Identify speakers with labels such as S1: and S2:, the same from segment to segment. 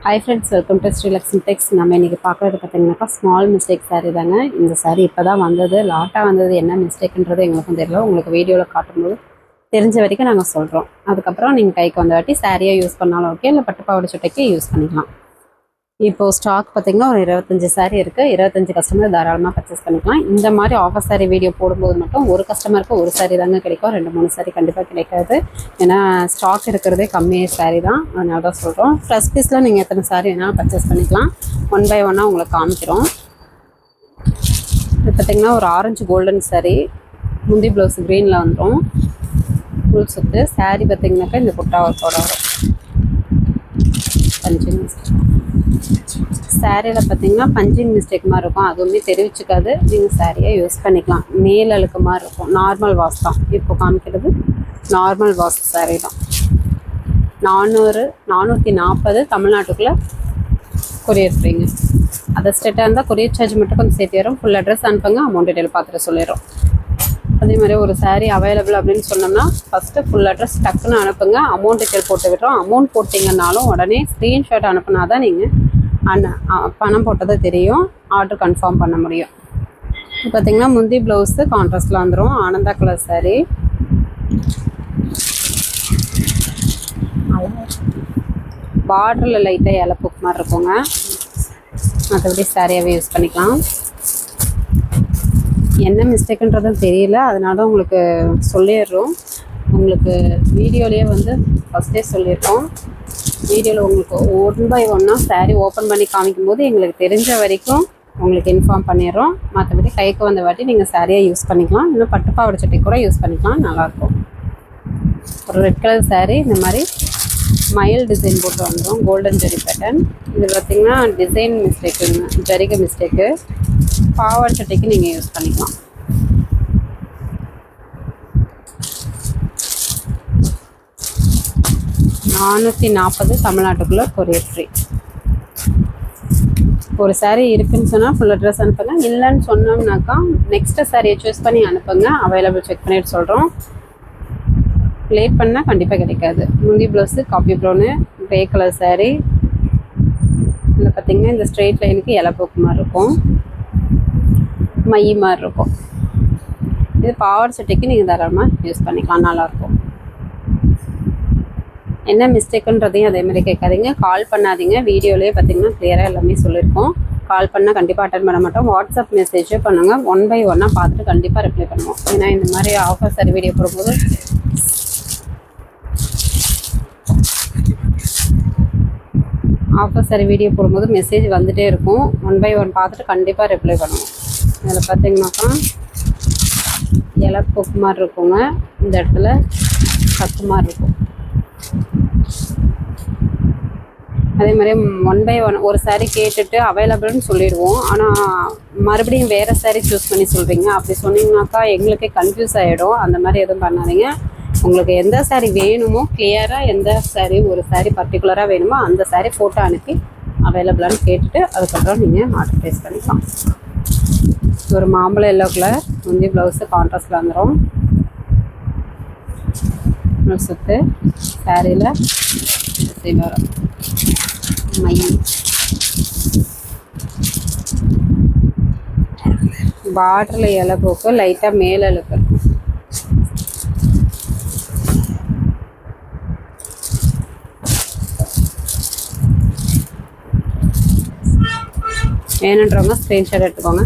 S1: Hi friends, welcome to Srilax Syntex. நம்ம இன்னைக்கு பார்க்குறது பார்த்தீங்கன்னாக்கா ஸ்மால் மிஸ்டேக் சாரீ தாங்க. இந்த சாரீ இப்போ தான் வந்தது, லாட்டாக வந்தது. என்ன மிஸ்டேக்குன்றது எங்களுக்கும் தெரியல. உங்களுக்கு வீடியோவில் காட்டும்போது தெரிஞ்ச வரைக்கும் நாங்கள் சொல்கிறோம். அதுக்கப்புறம் நீங்கள் கைக்கு வந்த வாட்டி சாரியாக யூஸ் பண்ணாலும் ஓகே, இல்லை பட்டுப்பாவாடை சட்டைக்கு யூஸ் பண்ணிக்கலாம். இப்போது ஸ்டாக் பார்த்திங்கன்னா ஒரு 25 சாரீ இருக்குது. 25 கஸ்டமர் தாராளமாக பர்ச்சேஸ் பண்ணிக்கலாம். இந்த மாதிரி ஆஃபர் சாரீ வீடியோ போடும்போது மட்டும் ஒரு கஸ்டமருக்கு ஒரு சாரீ தாங்க கிடைக்கும், 2-3 சாரீ கண்டிப்பாக கிடைக்காது. ஏன்னா ஸ்டாக் இருக்கிறதே கம்மியாக சாரீ தான், அதனால தான் சொல்கிறோம். ஃப்ரெஷ் பீஸில் நீங்கள் எத்தனை சாரீ வேணாலும் பர்ச்சேஸ் பண்ணிக்கலாம். 1 by 1 உங்களுக்கு காமிக்கிறோம். இது பார்த்திங்கன்னா ஒரு ஆரஞ்சு கோல்டன் சாரீ, முந்தி ப்ளவுஸ் க்ரீனில் வந்துடும். ஃபுல் சுற்று சாரீ பார்த்திங்கனாக்கா இந்த புட்டாவத்தோட வரும். பஞ்சிங் மிஸ்டேக் சாரியில் பார்த்தீங்கன்னா பஞ்சிங் மிஸ்டேக் மாதிரி இருக்கும், அதுவுமே தெரிவிச்சுக்காது. நீங்கள் சாரியை யூஸ் பண்ணிக்கலாம். மேல் அழுக்கு மாதிரி இருக்கும். நார்மல் வாஷ் தான் இப்போ காமிக்கிறது. நார்மல் வாஷ் சாரீ தான். 440 தமிழ்நாட்டுக்குள்ளே கொரியர் ஃப்ரீங்க. அதை ஸ்டேட்டாக இருந்தால் கொரியர் சார்ஜ் மட்டும் கொஞ்சம் சேர்த்து வரும். ஃபுல் அட்ரஸ் அனுப்புங்க, அமௌண்ட் டீட்டெயில் பார்த்துட்டு சொல்லிடுறோம். அதே மாதிரி ஒரு சாரீ அவைலபிள் அப்படின்னு சொன்னோம்னா ஃபஸ்ட்டு ஃபுல் அட்ரஸ் டக்குன்னு அனுப்புங்க, அமௌண்ட் டீட்டெயில் போட்டு விட்டுறோம். அமௌண்ட் போட்டிங்கன்னாலும் உடனே ஸ்க்ரீன்ஷாட் அனுப்புனா தான் நீங்கள் பணம் போட்டது தெரியும், ஆர்டர் கன்ஃபார்ம் பண்ண முடியும். பார்த்திங்கன்னா முந்தி ப்ளவுஸு கான்ட்ராஸ்டில் வந்துடும். ஆனந்தா கலர் சாரீ, பார்டரில் லைட்டாக இலப்புக்கு மாதிரி இருக்குங்க. மற்றபடி சாரியாகவே யூஸ் பண்ணிக்கலாம். என்ன மிஸ்டேக்குன்றதும் தெரியல, அதனால தான் உங்களுக்கு சொல்லிடுறோம். உங்களுக்கு வீடியோலேயே ஃபஸ்ட்டே சொல்லியிருக்கோம். வீடியோவில் உங்களுக்கு 1 by 1 சாரீ ஓப்பன் பண்ணி காமிக்கும்போது எங்களுக்கு தெரிஞ்ச வரைக்கும் உங்களுக்கு இன்ஃபார்ம் பண்ணிடுறோம். மற்றபடி கைக்கு வந்த வாட்டி நீங்கள் சாரியாக யூஸ் பண்ணிக்கலாம். இன்னும் பட்டுப்பாவாடை சட்டை கூட யூஸ் பண்ணிக்கலாம், நல்லாயிருக்கும். ஒரு ரெட் கலர் சாரீ, இந்த மாதிரி மயில் டிசைன் போட்டு வந்துடும், கோல்டன் ஜெரி பேட்டர்ன். இது பார்த்திங்கன்னா டிசைன் மிஸ்டேக்குங்க, ஜரிகை மிஸ்டேக்கு. பாவாடை சட்டைக்கு நீங்கள் யூஸ் பண்ணிக்கலாம். $440 தமிழ்நாட்டுக்குள்ளே கொரியர் ஃப்ரீ. ஒரு சாரீ இருக்குதுன்னு சொன்னால் ஃபுல் அட்ரஸ் அனுப்புங்க. இல்லைன்னு சொன்னோம்னாக்கா நெக்ஸ்ட்டு சாரியை சூஸ் பண்ணி அனுப்புங்க, அவைலபிள் செக் பண்ணிட்டு சொல்கிறோம். லேட் பண்ணால் கண்டிப்பாக கிடைக்காது. முந்தி blouse coffee brown, grey colour sari. இதில் பார்த்திங்கன்னா இந்த ஸ்ட்ரெயிட் லைனுக்கு இலப்போக்கு மாதிரி இருக்கும், மை மாதிரி இருக்கும். இது பாவாடை சட்டைக்கு நீங்கள் தாராளமாக யூஸ் பண்ணிக்கலாம், நல்லாயிருக்கும். என்ன மிஸ்டேக்குன்றதையும் அதேமாதிரி கேட்காதீங்க, கால் பண்ணாதீங்க. வீடியோலேயே பார்த்திங்கன்னா கிளியராக எல்லாமே சொல்லியிருக்கோம். கால் பண்ணால் கண்டிப்பாக அட்டன் பண்ண மாட்டோம். வாட்ஸ்அப் மெசேஜே பண்ணுங்கள். 1 by 1 பார்த்துட்டு கண்டிப்பாக ரிப்ளை பண்ணுவோம். ஏன்னா இந்த மாதிரி ஆஃபர் சாரி வீடியோ போடும்போது மெசேஜ் வந்துகிட்டே இருக்கும். 1 by 1 பார்த்துட்டு கண்டிப்பாக ரிப்ளை பண்ணுவோம். இதில் பார்த்திங்கனாக்கா இலப்போக்கு மாதிரி இருக்குங்க, இந்த இடத்துல கத்து மாதிரி இருக்கும். அதே மாதிரி 1 by 1 ஒரு சாரீ கேட்டுட்டு அவைலபிள்னு சொல்லிடுவோம். ஆனால் மறுபடியும் வேறு சாரீ சூஸ் பண்ணி சொல்கிறீங்க. அப்படி சொன்னீங்கன்னாக்கா எங்களுக்கே கன்ஃபியூஸ் ஆகிடும். அந்த மாதிரி எதுவும் பண்ணாதீங்க. உங்களுக்கு எந்த சாரீ வேணுமோ கிளியராக, எந்த சாரீ ஒரு சாரீ பர்டிகுலராக வேணுமோ அந்த சாரீ ஃபோட்டோ அனுப்பி அவைலபிளான்னு கேட்டுட்டு அதுக்கப்புறம் நீங்கள் ஆர்டர் ப்ளேஸ் பண்ணிக்கலாம். ஒரு மாம்பழம் எல்லோ கலர், முந்தி ப்ளவுஸு கான்ட்ராஸ்டில் வந்துடும். சுற்று சாரியில் வரும் மை, பார்டரில் இலப்போக்கு லைட்டாக மேலே இழுக்கு. வேணுன்றவங்க ஸ்க்ரீன்ஷாட் எடுத்துக்கோங்க.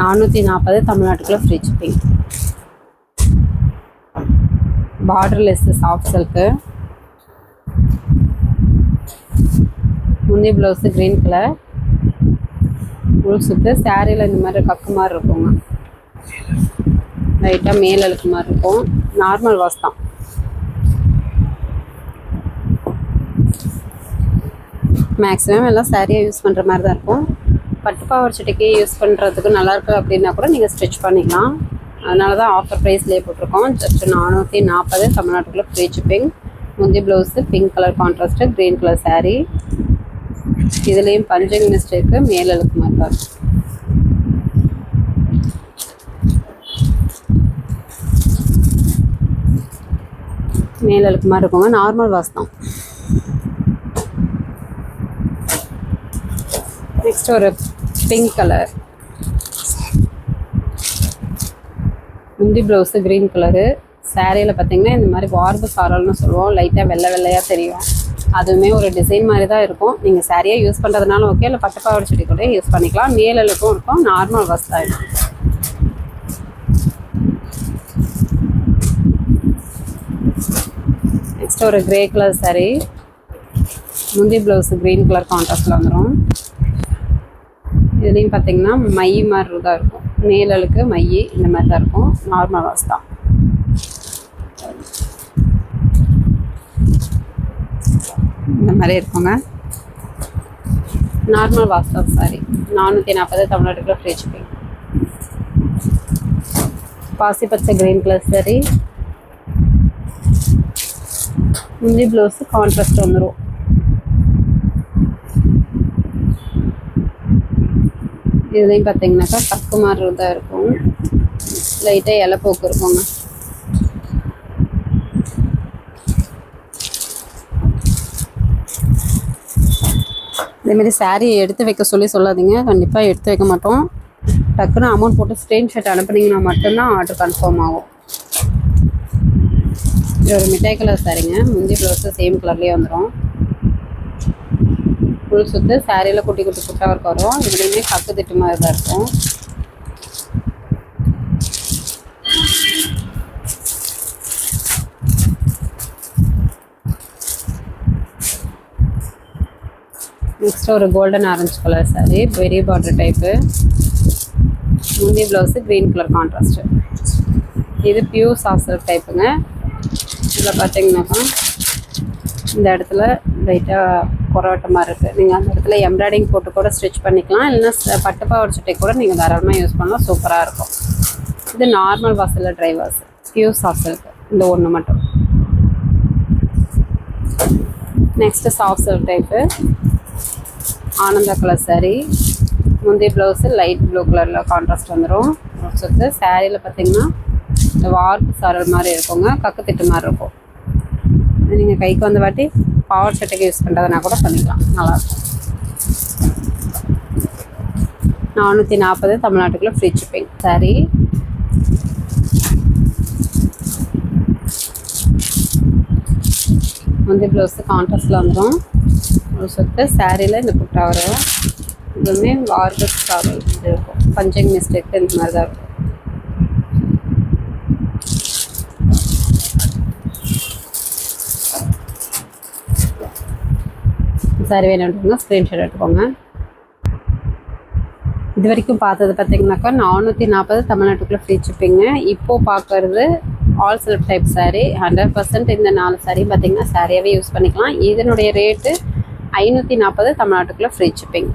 S1: 440 தமிழ்நாட்டுக்குள்ளே free shipping. Borderless soft silk, முந்தி ப்ளவுஸு க்ரீன் கலர், ஃபுல் சுற்று சாரியில் இந்த மாதிரி கக்கு மாதிரி இருக்குங்க, லைட்டாக மேல் அழுக்கு மாதிரி இருக்கும். நார்மல் வாஷ் தான். மேக்ஸிமம் எல்லாம் சாரியாக யூஸ் பண்ணுற மாதிரி தான் இருக்கும். பட்டுப்பாவாடை சட்டைக்கு யூஸ் பண்ணுறதுக்கு நல்லாயிருக்கு அப்படின்னா கூட நீங்கள் ஸ்டிச் பண்ணிக்கலாம். அதனால தான் ஆஃபர் ப்ரைஸ்லேயே போட்டிருக்கோம். ஜஸ்ட் 440 தமிழ்நாட்டுக்குள்ளே ஃப்ரீ ஷிப்பிங். முந்தி blouse pink colour contrast, green colour sari. இதுலேயும் பஞ்சிங் மிஸ்டேக்கு, மேல் அழுக்கு மாதிரி தான் இருக்கும். மேலலுக்கு மாதிரி இருக்குங்க. நார்மல் வாஷ் தான். நெக்ஸ்ட் ஒரு பிங்க் கலர் முந்தி ப்ளவுஸு க்ரீன் கலரு. சாரியில் பார்த்தீங்கன்னா இந்த மாதிரி வார்பு சாரல்னு சொல்லுவோம். லைட்டாக வெள்ளை வெள்ளையாக தெரியும். அதுவுமே ஒரு டிசைன் மாதிரி தான் இருக்கும். நீங்கள் சாரியாக யூஸ் பண்ணுறதுனால ஓகே, இல்லை பட்டுப்பாவாடை சுடி கூட யூஸ் பண்ணிக்கலாம். மேலலுக்கும் இருக்கும். நார்மல் வாஷ் தான் இருக்கும். நெக்ஸ்ட் ஒரு கிரே கலர் சாரீ. முந்தி ப்ளவுஸு க்ரீன் கலர் கான்ட்ராஸ்டில் வந்துடும். இதுலேயும் பார்த்தீங்கன்னா மை மாதிரி தான் இருக்கும். மேலலுக்கு மை இந்த மாதிரி தான் இருக்கும். நார்மல் வாஷ் தான். இந்த மாதிரி இருக்குங்க. நார்மல் வாஷ் தான் சாரி. 440 தமிழ்நாட்டுக்குள்ள ஃப்ரீ ஷிப்பிங். பாசி பச்சை க்ரீன் கலர் சாரி. முந்தி ப்ளவுஸு கான்ட்ராஸ்ட் வந்துடும். இதுலேயும் பார்த்தீங்கன்னாக்கா பக்கு மாதிரி தான் இருக்கும். லைட்டாக இலை போக்கு இருக்குங்க. இதேமாரி சாரீ எடுத்து வைக்க சொல்லாதீங்க. கண்டிப்பாக எடுத்து வைக்க மாட்டோம். டக்குன்னு அமௌண்ட் போட்டு ஸ்க்ரீன்ஷாட் அனுப்புனீங்கன்னா மட்டும்தான் ஆர்டர் கன்ஃபார்ம் ஆகும். இது ஒரு மிட்டாய் கலர் சாரீங்க. முந்தி ப்ளவுஸு சேம் கலர்லேயே வந்துடும். ஃபுல் சுற்று சாரியில் குட்டி குட்டி குட்டாக இருக்க வரும். இதுலேயுமே கக்கு திட்டு மாதிரி தான் இருக்கும். நெக்ஸ்ட் ஒரு கோல்டன் ஆரஞ்சு கலர் சாரீ. பெரிய பார்டர் டைப்பு. முந்தி ப்ளவுஸு க்ரீன் கலர் கான்ட்ராஸ்ட்டு. இது பியூர் சாஃப்ட் சில்க் டைப்புங்க. இதில் பார்த்தீங்கன்னாக்கா இந்த இடத்துல லைட்டாக குறவட்ட மாதிரி இருக்குது. நீங்கள் அந்த இடத்துல எம்ப்ராய்டிங் போட்டு கூட ஸ்டிச் பண்ணிக்கலாம். இல்லைன்னா பட்டுப்பாவாடை சட்டை கூட நீங்கள் தாராளமாக யூஸ் பண்ணலாம். சூப்பராக இருக்கும். இது நார்மல் வாஷ் இல்லை, dry wash. Pure soft silk இந்த ஒன்று மட்டும். Next soft silk type Ananda colour sari. முந்தைய ப்ளவுஸு லைட் ப்ளூ கலரில் கான்ட்ராஸ்ட் வந்துடும். சுற்று சாரியில் பார்த்தீங்கன்னா இந்த வார்ப்பு சாரல் மாதிரி இருக்குங்க. கக்கு திட்டு மாதிரி இருக்கும். நீங்கள் கைக்கு வந்த வாட்டி பாவாடை சட்டைக்கு யூஸ் பண்ணுறதுனா கூட பண்ணிக்கலாம். நல்லாயிருக்கும். 440 தமிழ்நாட்டுக்குள்ளே ஃப்ரீ ஷிப்பிங் சாரீ. முந்தைய ப்ளவுஸு கான்ட்ராஸ்டில் வந்துடும். ஒரு சொத்து சாரியில் இந்த குட்டா வரும். இதுவுமே வார்பு சாரல் இது இருக்கும். பஞ்சிங் மிஸ்டேக் இந்த மாதிரி தான் இருக்கும். சாரி வேணும்னா ஸ்க்ரீன்ஷாட் எடுத்துக்கோங்க. இது வரைக்கும் பார்த்தது பார்த்தீங்கன்னாக்கா 440 தமிழ்நாட்டுக்குள்ளே ஃப்ரீ ஷிப்பிங்க. இப்போது பார்க்குறது ஆல் சில்க் டைப் சாரீ. 100% இந்த 4 சாரீ பார்த்தீங்கன்னா சாரியாகவே யூஸ் பண்ணிக்கலாம். இதனுடைய ரேட்டு 540 தமிழ்நாட்டுக்குள்ளே ஃப்ரீ ஷிப்பிங்.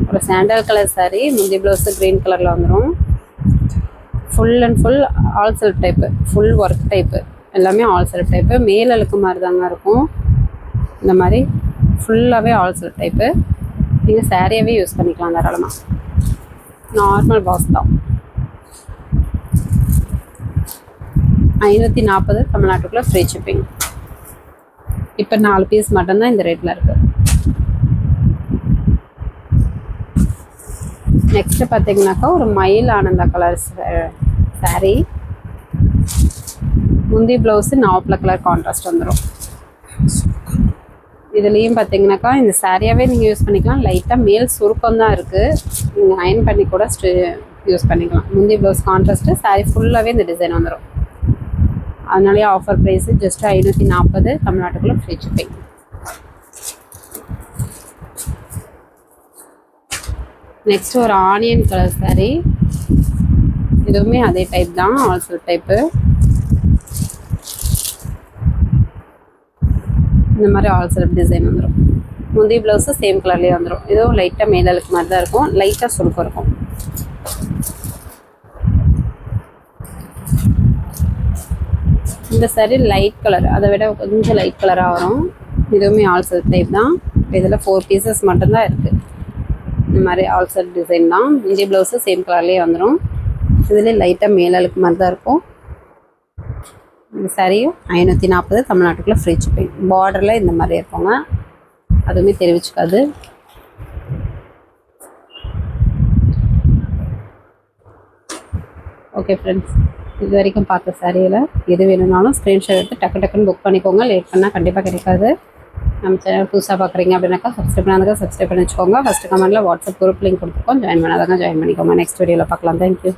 S1: ஒரு சாண்டல் கலர் சாரீ. முந்தி ப்ளவுஸு க்ரீன் கலரில் வந்துடும். Full and full all silk type. Full work type. எல்லாமே ஆல் சில்க் டைப்பு. மேலலுக்கு மாதிரி தாங்க இருக்கும். இந்த மாதிரி ஃபுல்லாகவே ஆல் சில்க் டைப்பு. நீங்கள் சாரியாகவே யூஸ் பண்ணிக்கலாம் தாராளமாக. நார்மல் வாஷ் தான். 540 தமிழ்நாட்டுக்குள்ளே ஃப்ரீ ஷிப்பிங். இப்போ 4 பீஸ் மட்டும்தான் இந்த ரேட்டில் இருக்குது. நெக்ஸ்ட்டு பார்த்தீங்கன்னாக்கா ஒரு மயில் ஆனந்தா கலர் சாரீ. முந்தி ப்ளவுஸு நாவப்பழ கலர் கான்ட்ராஸ்ட் வந்துடும். இதுலேயும் பார்த்தீங்கன்னாக்கா இந்த சாரியாகவே நீங்கள் யூஸ் பண்ணிக்கலாம். லைட்டாக மேல் சுருக்கம் தான் இருக்குது. நீங்கள் அயன் பண்ணி கூட யூஸ் பண்ணிக்கலாம். முந்தி ப்ளவுஸ் கான்ட்ராஸ்ட்டு சாரீ ஃபுல்லாகவே இந்த டிசைன் வந்துடும். அதனாலேயே ஆஃபர் ப்ரைஸு ஜஸ்ட்டு 540 தமிழ்நாட்டுக்குள்ளே ஃப்ரீ ஷிப்பிங். நெக்ஸ்ட் ஒரு ஆனியன் கலர் சாரீ. இதுவுமே அதே டைப் தான், ஆல் சில்க் டைப்பு. இந்த மாதிரி ஆல் சில்க் டிசைன் வந்துடும். முந்தைய ப்ளவுஸு சேம் கலர்லேயே வந்துடும். இதுவும் லைட்டாக மேலலுக்கு மாதிரி தான் இருக்கும். லைட்டாக சுருக்கம் இருக்கும். இந்த சாரீ லைட் கலர், அதை விட கொஞ்சம் லைட் கலராக வரும். இதுவுமே ஆல் சில்க் டைப் தான். இதில் 4 பீசஸ் மட்டும்தான் இருக்குது. இந்த மாதிரி ஆல் சில்க் டிசைன் தான். முந்தைய ப்ளவுஸு சேம் கலர்லேயே வந்துடும். இதில் லைட்டாக மேலலுக்கு மாதிரி தான் இருக்கும். இந்த சாரியும் 540 தமிழ்நாட்டுக்குள்ளே ஃப்ரீ ஷிப்பிங். பார்டரில் இந்த மாதிரி இருக்குங்க, அதுவுமே தெரிவிச்சுக்காது. ஓகே ஃப்ரெண்ட்ஸ், இது வரைக்கும் பார்த்த சாரியில் எது வேணும்னாலும் ஸ்க்ரீன்ஷாட் எடுத்து டக்கு டக்குன்னு புக் பண்ணிக்கோங்க. லேட் பண்ணால் கண்டிப்பாக கிடைக்காது. நம்ம சேனல் புதுசாக பார்க்குறீங்க அப்படின்னாக்கா சப்ஸ்கிரைப் பண்ணாதங்க சப்ஸ்கிரைப் பண்ணி வச்சுக்கோங்க. ஃபஸ்ட்டு கமெண்ட்டில் வாட்ஸ்அப் குரூப் லிங்க் கொடுத்துருக்கோம், ஜாயின் பண்ணாதங்க ஜாயின் பண்ணிக்கோங்க. நெக்ஸ்ட் வீடியோவில் பார்க்கலாம். தேங்க்யூ.